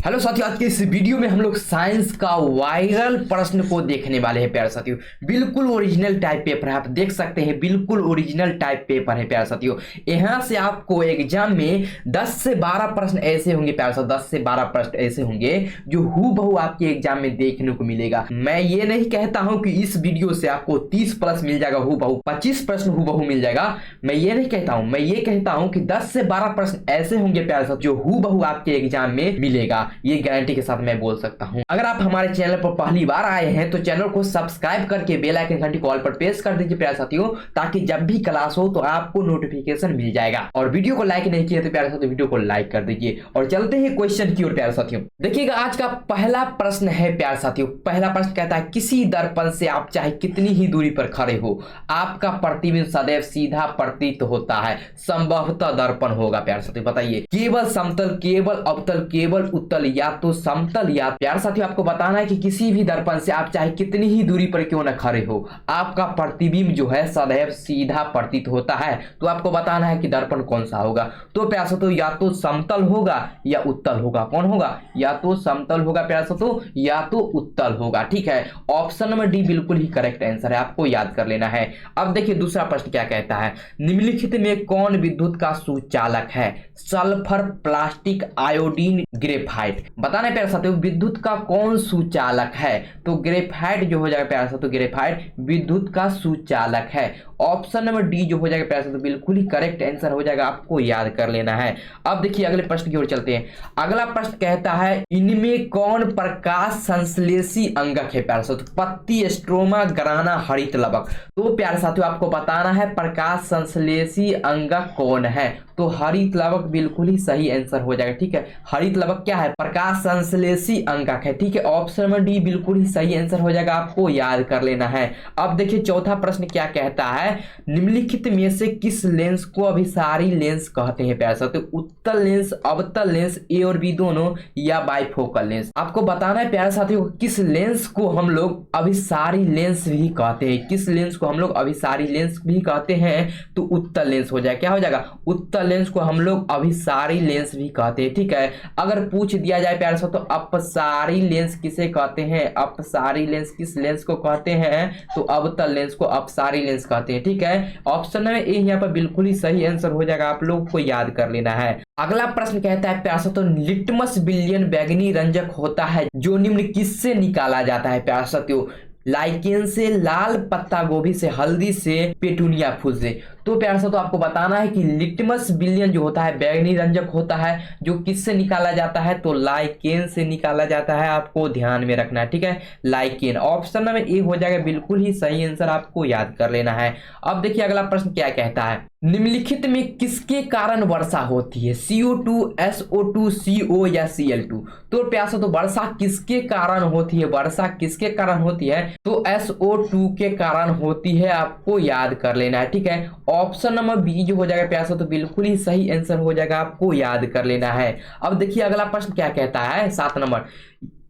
Hello साथियों, आज के इस वीडियो में हम लोग साइंस का वायरल प्रश्न को देखने वाले हैं प्यारे साथियों। बिल्कुल ओरिजिनल टाइप पेपर है, आप देख सकते हैं बिल्कुल ओरिजिनल टाइप पेपर है प्यारे साथियों। यहाँ से आपको एग्जाम में 10 से 12 प्रश्न ऐसे होंगे प्यारे साथियों, 10 से 12 प्रश्न ऐसे होंगे जो हूबहू आपके एग्जाम में देखने को मिलेगा। मैं ये नहीं कहता हूं कि इस वीडियो से आपको 30 प्लस मिल जाएगा, हूबहू 25 प्रश्न हूबहू मिल जाएगा। मैं ये नहीं कहता हूं, मैं ये कहता हूं कि 10 से 12 प्रश्न ऐसे होंगे प्यारे साथियों जो हूबहू आपके एग्जाम में मिलेगा, ये गारंटी के साथ मैं बोल सकता हूं। अगर आप हमारे चैनल पर पहली बार आए हैं तो चैनल को सब्सक्राइब करके बेल आइकन घंटी को ऑल पर प्रेस कर दीजिए प्यारे साथियों, ताकि जब भी क्लास हो तो आपको नोटिफिकेशन मिल जाएगा। और वीडियो को लाइक नहीं किया तो प्यारे साथियों वीडियो को लाइक कर दीजिए। और चलते हैं क्वेश्चन की ओर प्यारे साथियों। देखिएगा आज का पहला प्रश्न है प्यारे साथियों। पहला प्रश्न कहता है, किसी दर्पण से आप चाहे कितनी ही दूरी पर खड़े हो, आपका प्रतिबिंब सदैव सीधा प्रतीत होता है। संभवतः दर्पण होगा प्यारे साथियों, बताइए। केवल समतल, केवल अवतल, केवल उत्तल, या तो समतल या। प्यारे साथियों आपको बताना है कि किसी भी दर्पण से आप चाहे कितनी ही दूरी पर क्यों न खड़े हो, आपका प्रतिबिंब जो है सदैव सीधा प्रतीत होता है। तो आपको बताना है कि दर्पण कौन सा होगा। तो प्यारे साथियों या तो समतल होगा या उत्तल होगा। कौन होगा? या तो समतल होगा प्यारे साथियों या तो उत्तल होगा। ठीक है, ऑप्शन नंबर डी बिल्कुल ही करेक्ट आंसर है, आपको याद कर लेना है। अब देखिए दूसरा प्रश्न क्या कहता है, निम्नलिखित में कौन विद्युत का सुचालक है? Sulphur, plastic, iodine, graphite. बताना है प्यारे साथियों विद्युत का कौन सुचालक है। तो ग्रेफाइट जो हो जाएगा प्यारे साथियों, ग्रेफाइट विद्युत का सुचालक है। ऑप्शन नंबर डी जो हो जाएगा प्यारे साथियों बिल्कुल ही करेक्ट आंसर हो जाएगा, आपको याद कर लेना है। अब देखिए अगले प्रश्न की ओर चलते हैं। अगला प्रश्न कहता है, इनमें कौन प्रकाश संश्लेषी अंगक है? प्यारे साथियों पत्ती, स्ट्रोमा, ग्राना, हरित लवक। तो प्यारे साथियों आपको बताना है प्रकाश संश्लेषी अंगक कौन है। तो हरित लवक बिल्कुल ही सही आंसर हो जाएगा। ठीक है, हरित लवक क्या है? प्रकाश संश्लेषी अंगक है। ठीक है, ऑप्शन नंबर डी बिल्कुल ही सही आंसर हो जाएगा, आपको याद कर लेना है। अब देखिए चौथा प्रश्न क्या कहता है, निम्नलिखित में से किस लेंस को अभिसारी लेंस कहते हैं? प्यारे साथियों उत्तल लेंस, अवतल लेंस, ए और बी दोनों, या बाइफोकल लेंस। आपको बताना है प्यारे साथियों किस लेंस को हम लोग अभिसारी लेंस भी कहते हैं। किस लेंस को हम लोग अभिसारी लेंस भी कहते हैं? तो उत्तल लेंस हो जाएगा। क्या हो जाएगा? उत्तल लेंस को हम लोग अभिसारी लेंस भी कहते हैं। ठीक है, अगर पूछ दिया जाए प्यारे साथियों तो अपसारी लेंस किसे कहते हैं? अपसारी लेंस किस लेंस को कहते हैं? तो अवतल लेंस को अपसारी लेंस कहते हैं। ठीक है, ऑप्शन नंबर ए यहाँ पर बिल्कुल ही सही आंसर हो जाएगा, आप लोग को याद कर लेना है। अगला प्रश्न कहता है प्यारे साथियों, लिटमस विलयन बैंगनी रंजक होता है जो निम्न किससे निकाला जाता है? प्यारे साथियों लाइकेन से, लाल पत्ता गोभी से, हल्दी से, पेटूनिया फूल से। तो प्यारे साथियों आपको बताना है कि लिटमस विलयन जो होता है बैंगनी रंजक होता है जो किससे निकाला जाता है? तो लाइकेन से निकाला जाता है, आपको ध्यान में रखना है। ठीक है, लाइकेन ऑप्शन नंबर ए हो जाएगा बिल्कुल ही सही आंसर, आपको याद कर लेना है। अब देखिए अगला प्रश्न क्या कहता है, निम्नलिखित में किसके कारण वर्षा होती है? CO2, SO2, CO या Cl2। तो प्यारे साथियों वर्षा किसके कारण होती है? वर्षा किसके कारण होती है? तो SO2 के कारण होती है, आपको याद कर लेना है। ठीक है, ऑप्शन नंबर बी जो हो जाएगा प्यारे साथियों बिल्कुल ही सही आंसर हो जाएगा, आपको याद कर लेना है। अब देखिए अगला प्रश्न क्या कहता है, 7 नंबर,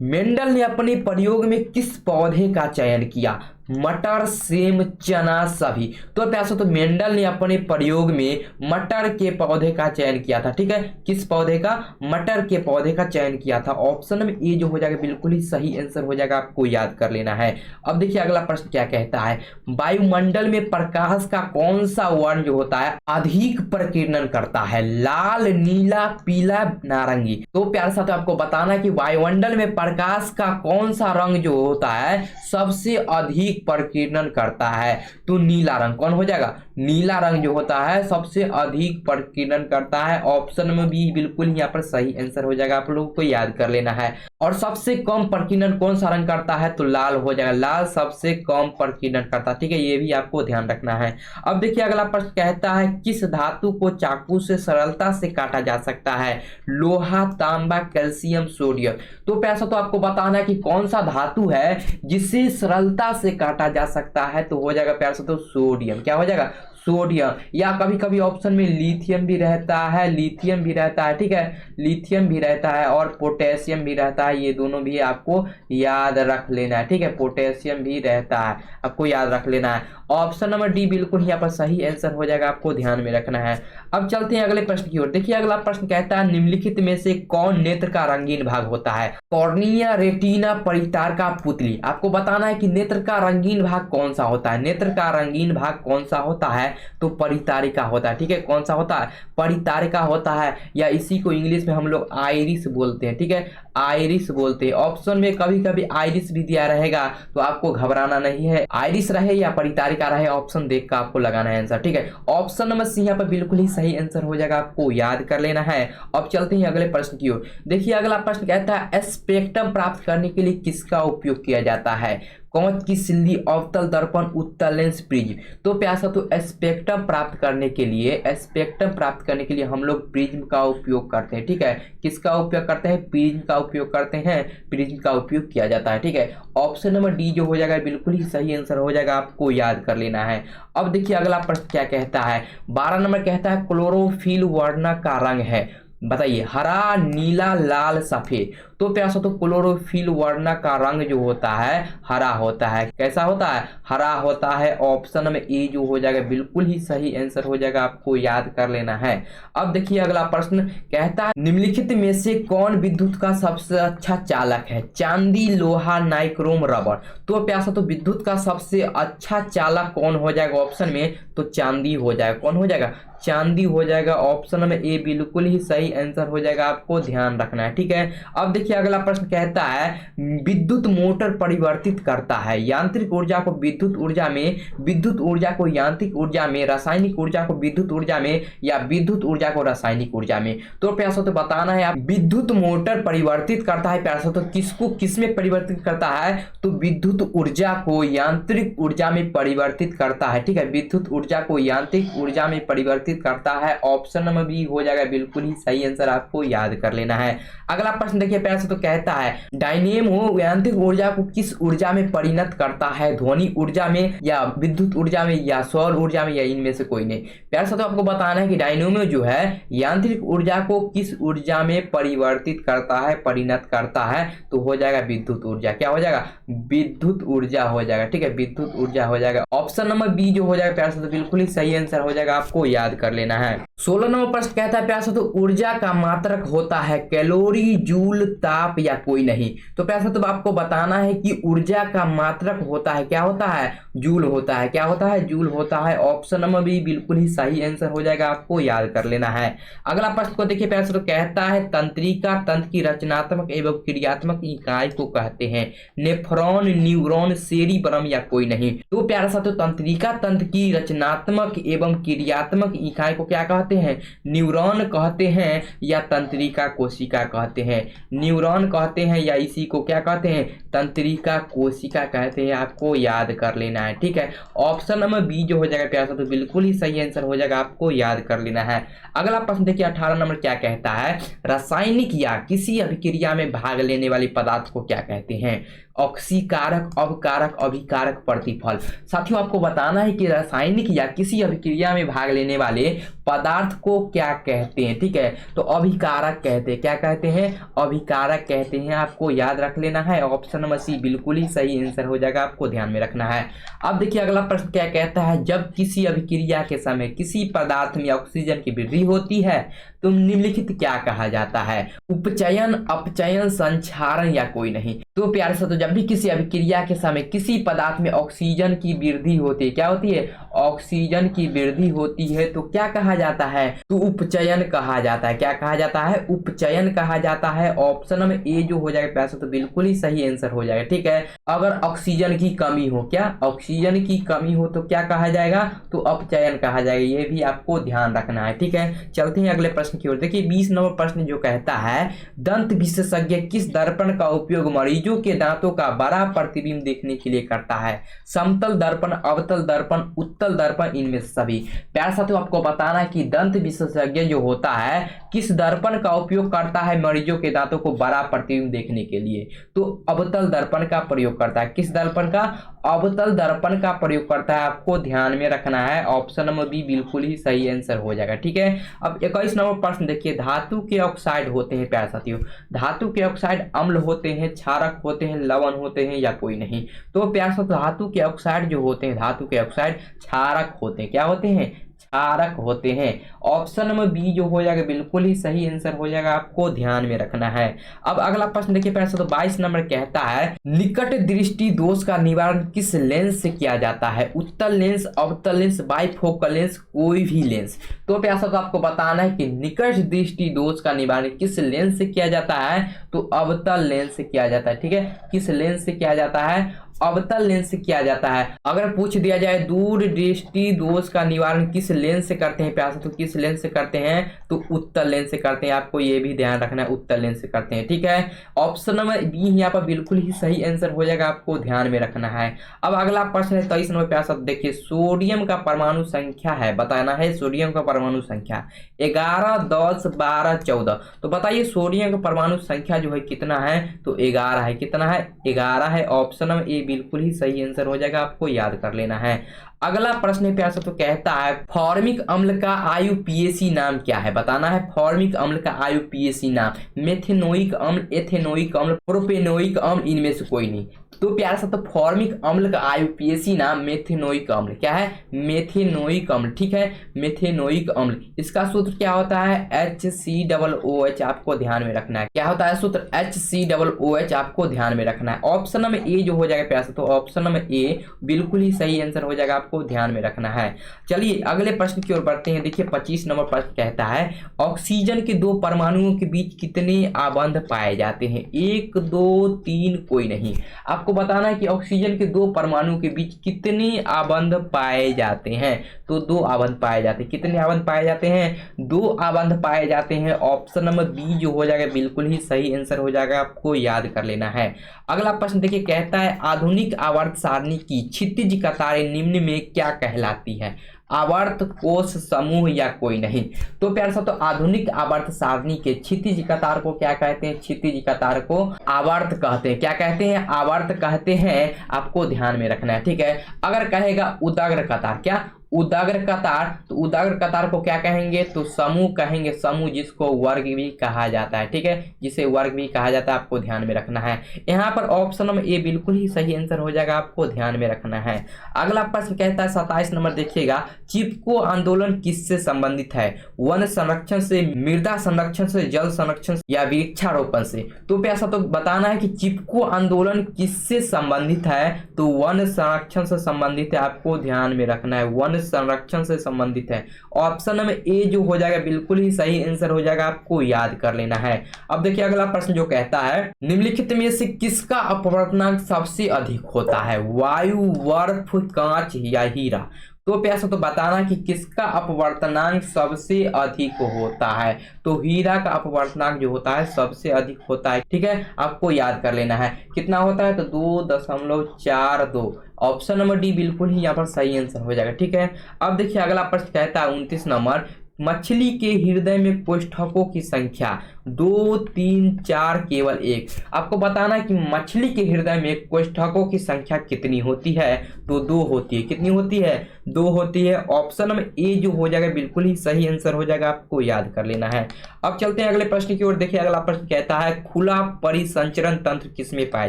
मेंडल ने अपने प्रयोग में किस पौधे का चयन किया? मटर, सेम, चना, सभी। तो प्यारे साथियों मेंडल ने अपने प्रयोग में मटर के पौधे का चयन किया था। ठीक है, किस पौधे का? मटर के पौधे का चयन किया था। ऑप्शन नंबर ए जो हो जाएगा बिल्कुल ही सही आंसर हो जाएगा, आपको याद कर लेना है। अब देखिए अगला प्रश्न क्या कहता है, वायुमंडल में प्रकाश का कौन सा वर्ण जो होता है अधिक प्रकीर्णन करता है? लाल, नीला, पीला, नारंगी। तो प्यारे साथियों आपको बताना है कि वायुमंडल में प्रकाश का कौन सा रंग जो होता है सबसे अधिक प्रकीर्णन करता है? तो नीला रंग। कौन हो जाएगा? नीला रंग जो होता है सबसे अधिक प्रकीर्णन करता है। ऑप्शन में भी बिल्कुल यहाँ पर सही आंसर हो जाएगा, आप लोगों को याद कर लेना है। और सबसे कम प्रकीर्णन कौन सा रंग करता है? तो लाल हो जाएगा, लाल सबसे कम प्रकीर्णन करता है। ठीक है, ये भी आपको ध्यान रखना है। अब देखिए अगला प्रश्न कहता है, किस धातु को चाकू से सरलता से काटा जा सकता है? लोहा, तांबा, कैल्शियम, सोडियम। तो पैसा तो आपको बताना है कि कौन सा धातु है जिसे सरलता से काटा जा सकता है। तो हो जाएगा प्यार से तो सोडियम। क्या हो जाएगा? सोडियम। या कभी कभी ऑप्शन में लिथियम भी रहता है, लिथियम भी रहता है। ठीक है, लिथियम भी रहता है और पोटेशियम भी रहता है, ये दोनों भी आपको याद रख लेना है। ठीक है, पोटेशियम भी रहता है, आपको याद रख लेना है। ऑप्शन नंबर डी बिल्कुल यहाँ पर सही आंसर हो जाएगा, आपको ध्यान में रखना है। अब चलते हैं अगले प्रश्न की ओर। देखिए अगला प्रश्न कहता है निम्नलिखित में से कौन नेत्र का रंगीन भाग होता है? कॉर्निया, रेटिना, परितारिका, पुतली। आपको बताना है कि नेत्र का रंगीन भाग कौन सा होता है। नेत्र का रंगीन भाग कौन सा होता है? तो परितारिका होता है। ठीक है, कौन सा होता है? परितारिका होता है, या इसी को इंग्लिश में हम लोग आइरिस बोलते हैं। ठीक है, आइरिस बोलते हैं। ऑप्शन में कभी कभी आइरिस भी दिया रहेगा तो आपको घबराना नहीं है, आइरिस रहे या परितारिका रहे ऑप्शन देख कर आपको लगाना है आंसर। ठीक है, ऑप्शन नंबर सी यहाँ पर बिल्कुल ही सही आंसर हो जाएगा, आपको याद कर लेना है। अब चलते हैं अगले प्रश्न की ओर। देखिए अगला प्रश्न कहता है स्पेक्ट्रम प्राप्त करने के लिए किसका उपयोग किया जाता है? कांच की सिल्ली, अवतल दर्पण, उत्तल लेंस, प्रिज्म। तो प्यासा तो स्पेक्ट्रम प्राप्त करने के लिए हम लोग प्रिज्म का उपयोग करते हैं। ठीक है, किसका उपयोग करते हैं? प्रिज्म का उपयोग करते हैं, प्रिज्म का उपयोग किया जाता है। ठीक है, ऑप्शन नंबर डी जो हो जाएगा बिल्कुल ही सही आंसर हो जाएगा, आपको याद कर लेना है। अब देखिए अगला प्रश्न क्या कहता है, 12 नंबर कहता है क्लोरोफिल वर्ण का रंग है, बताइए हरा, नीला, लाल, सफेद। तो प्यासा तो क्लोरोफिल वर्ण का रंग जो होता है हरा होता है। कैसा होता है? हरा होता है। ऑप्शन में ए जो हो जाएगा बिल्कुल ही सही आंसर हो जाएगा, आपको याद कर लेना है। अब देखिए अगला प्रश्न कहता है निम्नलिखित में से कौन विद्युत का सबसे अच्छा चालक है? चांदी, लोहा, नाइक्रोम, रबर। तो प्यासा तो विद्युत का सबसे अच्छा चालक कौन हो जाएगा? ऑप्शन में तो चांदी हो जाएगा। कौन हो जाएगा? चांदी हो जाएगा। ऑप्शन में ए बिल्कुल ही सही आंसर हो जाएगा, आपको ध्यान रखना है। ठीक है, अब देखिए अगला प्रश्न कहता है विद्युत मोटर परिवर्तित करता है यांत्रिक ऊर्जा को विद्युत ऊर्जा में, विद्युत ऊर्जा को यांत्रिक ऊर्जा में, रासायनिक ऊर्जा को विद्युत ऊर्जा में, या विद्युत ऊर्जा को रासायनिक ऊर्जा में। तो प्यासो तो बताना है आप विद्युत मोटर परिवर्तित करता है प्यासो तो किसको किसमें परिवर्तित करता है? तो विद्युत ऊर्जा को यांत्रिक ऊर्जा में परिवर्तित करता है। ठीक है, विद्युत ऊर्जा को यांत्रिक ऊर्जा में परिवर्तित करता है। ऑप्शन नंबर बी हो जाएगा बिल्कुल ही सही आंसर, आपको याद कर लेना है। अगला प्रश्न देखिए प्यार से तो कहता है डायनेमो यांत्रिक ऊर्जा को किस ऊर्जा में परिणत करता है? ध्वनि ऊर्जा में, या विद्युत ऊर्जा में, या सौर ऊर्जा में, या इनमें से कोई नहीं। प्यार से तो आपको बताना है कि डायनेमो जो है यांत्रिक ऊर्जा को किस ऊर्जा में परिवर्तित करता है, परिणत करता है? तो हो जाएगा विद्युत ऊर्जा। क्या हो जाएगा? विद्युत ऊर्जा हो जाएगा। ठीक है, विद्युत ऊर्जा हो जाएगा। ऑप्शन नंबर बी जो हो जाएगा प्यार से तो बिल्कुल ही सही आंसर हो जाएगा, आपको याद कर लेना है। 16 नंबर प्रश्न कहता है प्यार से तो ऊर्जा का मात्रक होता है कैलोरी, जूल, ताप, या कोई नहीं। तो प्यार से तो आपको बताना है कि ऊर्जा का मात्रक होता है, क्या होता है? जूल होता है। क्या होता है? जूल होता है। ऑप्शन नंबर बी बिल्कुल ही सही आंसर हो जाएगा, आपको याद कर लेना है। अगला प्रश्न को देखिए प्यार से तो कहता है तंत्रिका तंत्र की रचनात्मक एवं क्रियात्मक इकाई को कहते हैं नेफ्रॉन, न्यूरॉन, सेरिब्रम, या कोई नहीं। तो प्यार से तो तंत्रिका तंत्र की रचनात्मक एवं क्रियात्मक इकाई को क्या कहते हैं? न्यूरॉन कहते हैं, या तंत्रिका कोशिका कहते हैं। न्यूरॉन कहते हैं, या इसी को क्या कहते हैं? तंत्रिका कोशिका कहते हैं, आपको याद कर लेना है। ठीक है, ऑप्शन नंबर बी जो हो जाएगा प्यार से तो बिल्कुल ही सही आंसर हो जाएगा, आपको याद कर लेना है। अगला प्रश्न देखिए 18 नंबर क्या कहता है रासायनिक या किसी अभिक्रिया में भाग लेने वाले पदार्थ को क्या कहते हैं? ऑक्सीकारक, अवकारक, अभिकारक, प्रतिफल। साथियों आपको बताना है कि रासायनिक या किसी अभिक्रिया में भाग लेने वाले पदार्थ को क्या कहते हैं। ठीक है, तो अभिकारक कहते हैं। क्या कहते हैं? अभिकारक कहते हैं, आपको याद रख लेना है। ऑप्शन नंबर सी बिल्कुल ही सही आंसर हो जाएगा, आपको ध्यान में रखना है। अब देखिए अगला प्रश्न क्या कहता है जब किसी अभिक्रिया के समय किसी पदार्थ में ऑक्सीजन की वृद्धि होती है तो निम्नलिखित क्या कहा जाता है? उपचयन, अपचयन, संक्षारण, या कोई नहीं। तो प्यारे से तो जब भी किसी अभिक्रिया के समय किसी पदार्थ में ऑक्सीजन की वृद्धि होती है, क्या होती है? ऑक्सीजन की वृद्धि होती है, तो क्या कहा जाता है? तो उपचयन कहा जाता है। क्या कहा जाता है? उपचयन कहा जाता है। ऑप्शन में ए जो हो जाएगा प्यारे से तो बिल्कुल ही सही आंसर हो जाएगा। ठीक है, अगर ऑक्सीजन की कमी हो, क्या ऑक्सीजन की कमी हो तो क्या कहा जाएगा? तो अपचयन कहा जाएगा। ये भी आपको ध्यान रखना है। ठीक है, चलते हैं अगले प्रश्न की ओर। देखिए 20 नंबर प्रश्न जो कहता है दंत विशेषज्ञ किस दर्पण का उपयोग मरीजों के दांतों का बड़ा प्रतिबिंब देखने के लिए करता है? समतल दर्पण, अवतल दर्पण, उत्तल दर्पण, इनमें से सभी। प्यारे साथियों आपको बताना है कि दंत विशेषज्ञ जो होता है किस दर्पण का उपयोग करता है मरीजों के दांतों को बड़ा प्रतिबिंब देखने के लिए? तो अवतल दर्पण का प्रयोग करता है। किस दर्पण का? अवतल दर्पण का प्रयोग करता है, आपको ध्यान में रखना है। ऑप्शन नंबर बी बिल्कुल ही सही आंसर हो जाएगा। ठीक है, अब 21 नंबर प्रश्न देखिए धातु के ऑक्साइड होते हैं प्यारे साथियों, धातु के ऑक्साइड अम्ल होते हैं, क्षारक होते हैं, लवण होते हैं, या कोई नहीं। तो प्यारे साथियों धातु के ऑक्साइड जो होते हैं, धातु के ऑक्साइड क्षारक होते हैं। क्या होते हैं? क्षारक होते हैं। ऑप्शन नंबर बी जो हो जाएगा बिल्कुल ही सही आंसर हो जाएगा, आपको ध्यान में रखना है। अब अगला प्रश्न देखिए पैसा तो 22 नंबर कहता है निकट दृष्टि दोष का निवारण किस लेंस से किया जाता है? उत्तल लेंस, अवतल लेंस, बाइफोकल लेंस, कोई भी लेंस। तो पैसा तो आपको बताना है कि निकट दृष्टि दोष का निवारण किस लेंस से किया जाता है? तो अवतल लेंस से किया जाता है। ठीक है, किस लेंस से किया जाता है? अवतल लेंस से किया जाता है। अगर पूछ दिया जाए दूर दृष्टि दोष का निवारण किस लेंस से करते हैं प्यासा, तो किस लेंस से करते हैं? तो उत्तल लेंस से करते हैं। आपको ये भी ध्यान रखना है, उत्तल लेंस से करते हैं। ठीक है, ऑप्शन नंबर बी यहाँ पर बिल्कुल ही सही आंसर हो जाएगा, आपको ध्यान में रखना है। अब अगला प्रश्न है 23 नंबर प्यासा, देखिए सोडियम का परमाणु संख्या है, बताना है सोडियम का परमाणु संख्या 11, 10, 12, 14। तो बताइए सोडियम का परमाणु संख्या जो है कितना है? तो 11 है। कितना है? 11 है। ऑप्शन नंबर ए बिल्कुल ही सही आंसर हो जाएगा, आपको याद कर लेना है। अगला प्रश्न प्यासा तो कहता है फॉर्मिक अम्ल का आयुपीएसी नाम क्या है? बताना है फॉर्मिक अम्ल का आयुपीएसी नाम। मेथेनोइक अम्ल, एथेनोइक अम्ल, प्रोपेनोइक अम्ल, इनमें से कोई नहीं। तो प्यारा सा तो फॉर्मिक अम्ल का आयुपीएसी नाम मेथेनोइक अम्ल। क्या है? मेथेनोइक अम्ल। ठीक है, मेथेनोइक अम्ल। इसका सूत्र क्या होता है? HCOOH। आपको ध्यान में रखना है। क्या होता है सूत्र? HCOOH। आपको ध्यान में रखना है। ऑप्शन नंबर ए जो हो जाएगा प्यासा, तो ऑप्शन नंबर ए बिल्कुल ही सही आंसर हो जाएगा, आपको ध्यान में रखना है। चलिए अगले प्रश्न की ओर बढ़ते हैं। देखिए 25 नंबर प्रश्न कहता है ऑक्सीजन के दो परमाणुओं के बीच कितने आबंध पाए जाते हैं? 1, 2, 3, कोई नहीं। आपको बताना है कि ऑक्सीजन के दो परमाणु के बीच कितने आबंध पाए जाते हैं? तो 2 आबंध पाए जाते हैं। कितने आबंध पाए जाते हैं? 2 आबंध पाए जाते हैं। ऑप्शन नंबर बी जो हो जाएगा बिल्कुल ही सही आंसर हो जाएगा, आपको याद कर लेना है। अगला प्रश्न देखिए कहता है आधुनिक आवर्त सारणी की क्षितिज कतारें निम्न में क्या कहलाती है? आवर्त कोष समूह या कोई नहीं। तो प्यार सा तो आधुनिक आवर्त सारणी के क्षितिज कतार को क्या कहते हैं? क्षितिज कतार को आवर्त कहते हैं। क्या कहते हैं? आवर्त कहते हैं। आपको ध्यान में रखना है। ठीक है, अगर कहेगा उदाग्र कतार, क्या उदाग्र कतार, तो उदाग्र कतार को क्या कहेंगे? तो समूह कहेंगे। समूह जिसको वर्ग भी कहा जाता है। ठीक है, जिसे वर्ग भी कहा जाता है, आपको ध्यान में रखना है। यहाँ पर ऑप्शन नंबर ए बिल्कुल ही सही आंसर हो जाएगा, आपको ध्यान में रखना है। अगला प्रश्न कहता है 27 नंबर देखिएगा चिपको आंदोलन किससे संबंधित है? वन संरक्षण से, मृदा संरक्षण से, जल संरक्षण या वृक्षारोपण से। तो पैसा तो बताना है कि चिपको आंदोलन किससे संबंधित है? तो वन संरक्षण से संबंधित है। आपको ध्यान में रखना है, वन संरक्षण से संबंधित है। ऑप्शन नंबर ए जो हो जाएगा बिल्कुल ही सही आंसर हो जाएगा, आपको याद कर लेना है। अब देखिए अगला प्रश्न जो कहता है निम्नलिखित में से किसका अपवर्तनांक सबसे अधिक होता है? वायु, बर्फ, कांच या हीरा। तो पैसा तो बताना कि किसका अपवर्तनांक सबसे अधिक होता है? तो हीरा का अपवर्तनांक जो होता है सबसे अधिक होता है। ठीक है, आपको याद कर लेना है। कितना होता है? तो 2.42। ऑप्शन नंबर डी बिल्कुल ही यहाँ पर सही आंसर हो जाएगा। ठीक है, अब देखिए अगला प्रश्न कहता है 29 नंबर मछली के हृदय में कोष्ठकों की संख्या 2, 3, 4 केवल 1। आपको बताना है कि मछली के हृदय में कोष्ठकों की संख्या कितनी होती है? तो 2 होती है। कितनी होती है? 2 होती है। ऑप्शन नंबर ए जो हो जाएगा बिल्कुल ही सही आंसर हो जाएगा, आपको याद कर लेना है। अब चलते हैं अगले प्रश्न की ओर। देखिए अगला प्रश्न कहता है खुला परिसंचरण तंत्र किसमें पाया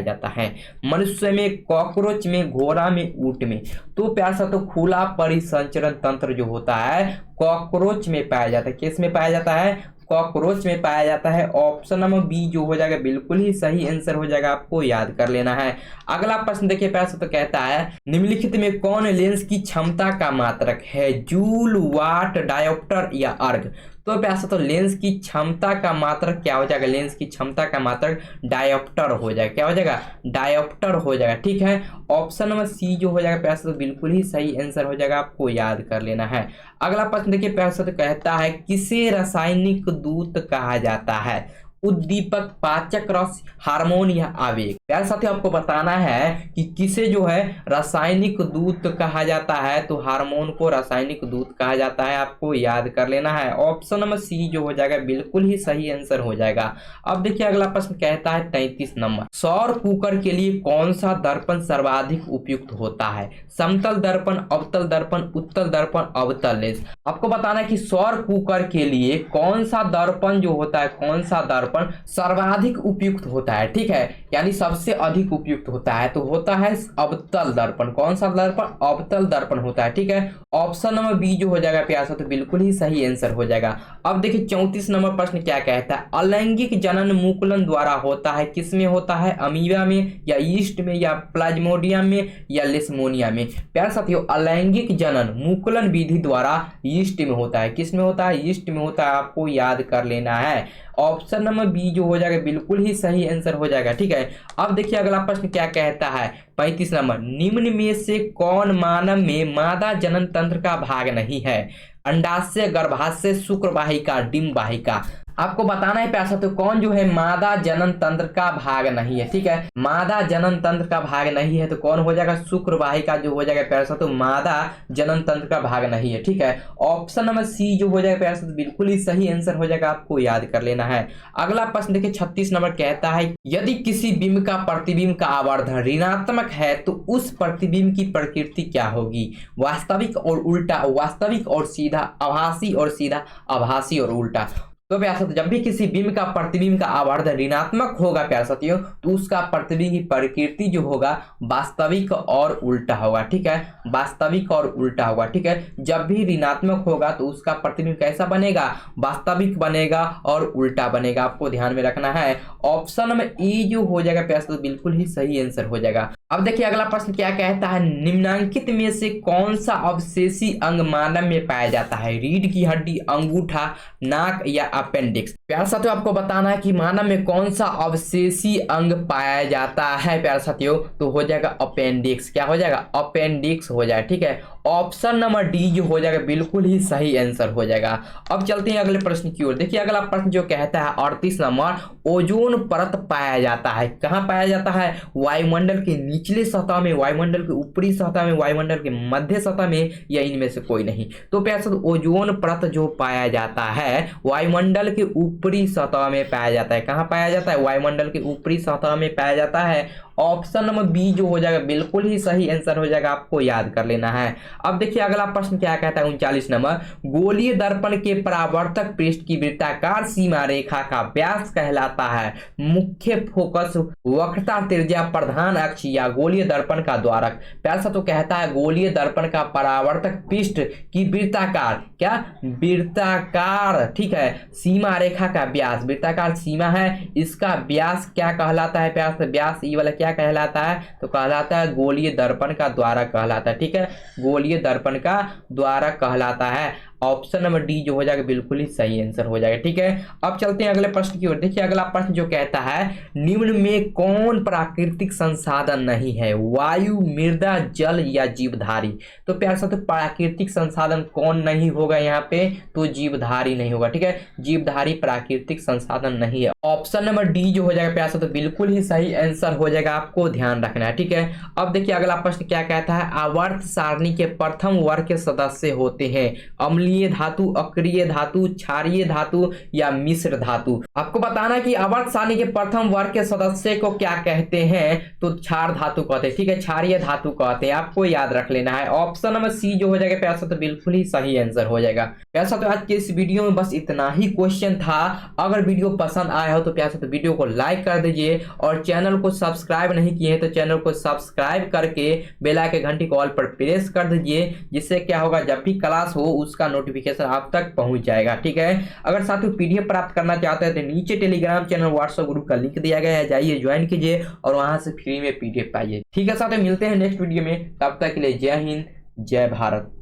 जाता है? मनुष्य में, कॉकरोच में, घोड़ा में, ऊंट में। तो प्यासा तो खुला परिसंचरण तंत्र जो होता है कॉकरोच में पाया जाता है। किस में पाया जाता है? कॉकरोच में पाया जाता है। ऑप्शन नंबर बी जो हो जाएगा बिल्कुल ही सही आंसर हो जाएगा, आपको याद कर लेना है। अगला प्रश्न देखिए पैसा तो कहता है निम्नलिखित में कौन लेंस की क्षमता का मात्रक है? जूल, वाट, डायोप्टर या अर्ग। तो पैसा तो लेंस की क्षमता का मात्रक क्या हो जाएगा? लेंस की क्षमता का मात्रक डायोप्टर हो जाएगा। क्या हो जाएगा? डायोप्टर हो जाएगा। ठीक है, ऑप्शन नंबर सी जो हो जाएगा पैसा तो बिल्कुल ही सही आंसर हो जाएगा, आपको याद कर लेना है। अगला प्रश्न देखिए पैसा तो कहता है किसे रासायनिक दूत कहा जाता है? उद्दीपक, पाचक रस, हार्मोन या आवेग। प्यारे साथियों आपको बताना है कि किसे जो है रासायनिक दूत कहा जाता है? तो हार्मोन को रासायनिक दूत कहा जाता है, आपको याद कर लेना है। ऑप्शन नंबर सी जो हो जाएगा बिल्कुल ही सही आंसर हो जाएगा। अब देखिए अगला प्रश्न कहता है 33 नंबर सौर कुकर के लिए कौन सा दर्पण सर्वाधिक उपयुक्त होता है? समतल दर्पण, अवतल दर्पण, उत्तल दर्पण, अवतल लेंस। आपको बताना है कि सौर कुकर के लिए कौन सा दर्पण जो होता है, कौन सा दर्पण दर्पण सर्वाधिक उपयुक्त होता है, ठीक है, यानी सबसे अधिक उपयुक्त होता है, तो होता है अवतल दर्पण। कौन सा दर्पण? अवतल दर्पण होता है, ठीक है। ऑप्शन नंबर बी जो हो जाएगा प्यार साथियों बिल्कुल ही सही आंसर हो जाएगा। अब देखिए 34 नंबर प्रश्न क्या कहता है, अलैंगिक जनन मुकुलन द्वारा होता है, किसमें होता है? अमीबा में या यीस्ट में या प्लाज्मोडियम में या लेशमोनिया में? प्यार साथियों अलैंगिक जनन मुकुलन विधि द्वारा यीस्ट में होता है, किसमें होता है? यीस्ट में होता है, आपको याद कर लेना है। ऑप्शन नंबर बी जो हो जाएगा बिल्कुल ही सही आंसर हो जाएगा, ठीक है। अब देखिए अगला प्रश्न क्या कहता है 35 नंबर, निम्न में से कौन मानव में मादा जनन तंत्र का भाग नहीं है? अंडाशय, गर्भाशय, शुक्रवाहिका, डिंबवाहिका। आपको बताना है प्यार साथियों कौन जो है मादा जनन तंत्र का भाग नहीं है, ठीक है। मादा जनन तंत्र का भाग नहीं है तो कौन हो जाएगा? शुक्रवाहिका जो हो जाएगा प्यार साथियों मादा जनन तंत्र का भाग नहीं है, ठीक है। ऑप्शन नंबर सी जो हो जाएगा प्यार साथियों बिल्कुल ही सही आंसर हो जाएगा, आपको याद कर लेना है। अगला प्रश्न देखिए 36 नंबर कहता है, यदि किसी बिंब का प्रतिबिंब का आवर्धन ऋणात्मक है तो उस प्रतिबिंब की प्रकृति क्या होगी? वास्तविक और उल्टा, वास्तविक और सीधा, आभासी और सीधा, आभासी और उल्टा। तो प्यार साथियों जब भी किसी बिंब का प्रतिबिंब का आवर्धन ऋणात्मक होगा प्यार साथियों तो उसका प्रतिबिंब की प्रकृति जो होगा वास्तविक और उल्टा होगा, ठीक है। वास्तविक और उल्टा होगा, ठीक है। जब भी ऋणात्मक होगा तो उसका प्रतिबिंब कैसा बनेगा? वास्तविक बनेगा और उल्टा बनेगा, आपको ध्यान में रखना है। ऑप्शन में ए जो हो जाएगा प्यार साथियों बिल्कुल ही सही आंसर हो जाएगा। अब देखिए अगला प्रश्न क्या कहता है, निम्नांकित में से कौन सा अवशेषी अंग मानव में पाया जाता है? रीढ़ की हड्डी, अंगूठा, नाक या अपेंडिक्स? प्यार साथियों आपको बताना है कि मानव में कौन सा अवशेषी अंग पाया जाता है प्यार साथियों, तो हो जाएगा अपेंडिक्स। क्या हो जाएगा? अपेंडिक्स हो जाएगा, ठीक है। ऑप्शन नंबर डी जो हो जाएगा बिल्कुल ही सही आंसर हो जाएगा। अब चलते हैं अगले प्रश्न की ओर। देखिए अगला प्रश्न जो कहता है 38 नंबर, ओजोन परत पाया जाता है, कहाँ पाया जाता है? वायुमंडल के निचले सतह में, वायुमंडल के ऊपरी सतह में, वायुमंडल के मध्य सतह में, या इनमें से कोई नहीं। तो प्यार साथियों ओजोन परत जो पाया जाता है वायुमंडल के ऊपरी सतह में पाया जाता है। कहाँ पाया जाता है? वायुमंडल के ऊपरी सतह में पाया जाता है। ऑप्शन नंबर बी जो हो जाएगा बिल्कुल ही सही आंसर हो जाएगा, आपको याद कर लेना है। अब देखिए अगला प्रश्न क्या कहता है 39 नंबर, गोलीय दर्पण के परावर्तक पृष्ठ की वृत्ताकार सीमा रेखा का व्यास कहलाता है? मुख्य फोकस, वक्रता, त्रिज्या, प्रधान अक्ष या गोलीय दर्पण का द्वारक? प्यार सा तो कहता है गोलीय दर्पण का परावर्तक पृष्ठ की वृत्ताकार, क्या वृत्ताकार, ठीक है, सीमा रेखा का व्यास, वृत्ताकार सीमा है, इसका व्यास क्या कहलाता है? प्यार से व्यास ये वाला क्या कहलाता है? तो कहलाता है गोलीय दर्पण का द्वारक कहलाता है, ठीक है। गोलीय दर्पण का द्वारक कहलाता है। ऑप्शन नंबर डी जो हो जाएगा बिल्कुल ही सही आंसर हो जाएगा, ठीक है। अब चलते हैं अगले प्रश्न की ओर। देखिए अगला प्रश्न जो कहता है, निम्न में कौन प्राकृतिक संसाधन नहीं है? वायु, मृदा, जल या जीवधारी? तो प्यार साथियों प्राकृतिक संसाधन कौन नहीं होगा यहाँ पे? तो जीवधारी नहीं होगा, ठीक है। जीवधारी प्राकृतिक संसाधन नहीं है। ऑप्शन नंबर डी जो हो जाएगा प्यार साथियों बिल्कुल ही सही आंसर हो जाएगा, आपको ध्यान रखना है, ठीक है। अब देखिए अगला प्रश्न क्या कहता है, आवर्त सारणी के प्रथम वर्ग के सदस्य होते हैं अम्लीय धातु, अक्रिय धातु, क्षारीय धातु या मिश्र धातु? आपको बताना कि आवर्त सारणी के प्रथम वर्ग के सदस्य को क्या कहते हैं? तो क्षार धातु कहते हैं, ठीक है, क्षारीय धातु कहते हैं, आपको याद रख लेना है। ऑप्शन नंबर सी जो हो जाएगा प्यार साथियों बिल्कुल ही सही आंसर हो जाएगा। प्यार साथियों आज के इस वीडियो में बस इतना ही क्वेश्चन था। अगर वीडियो पसंद आया हो तो प्यार साथियों वीडियो को लाइक कर दीजिए और चैनल को सब्सक्राइब नहीं किए हैं तो चैनल को सब्सक्राइब करके बेल आइकन घंटी को ऑल पर प्रेस कर दीजिए, जिससे क्या होगा जब भी क्लास हो उसका नोटिफिकेशन आप तक पहुंच जाएगा, ठीक है। अगर साथियों पीडीएफ प्राप्त करना चाहते हैं तो नीचे टेलीग्राम चैनल, व्हाट्सएप ग्रुप का लिंक दिया गया है, जाइए ज्वाइन कीजिए और वहां से फ्री में पीडीएफ पाइए, ठीक है। साथियों मिलते हैं नेक्स्ट वीडियो में, तब तक के लिए जय हिंद, जय भारत।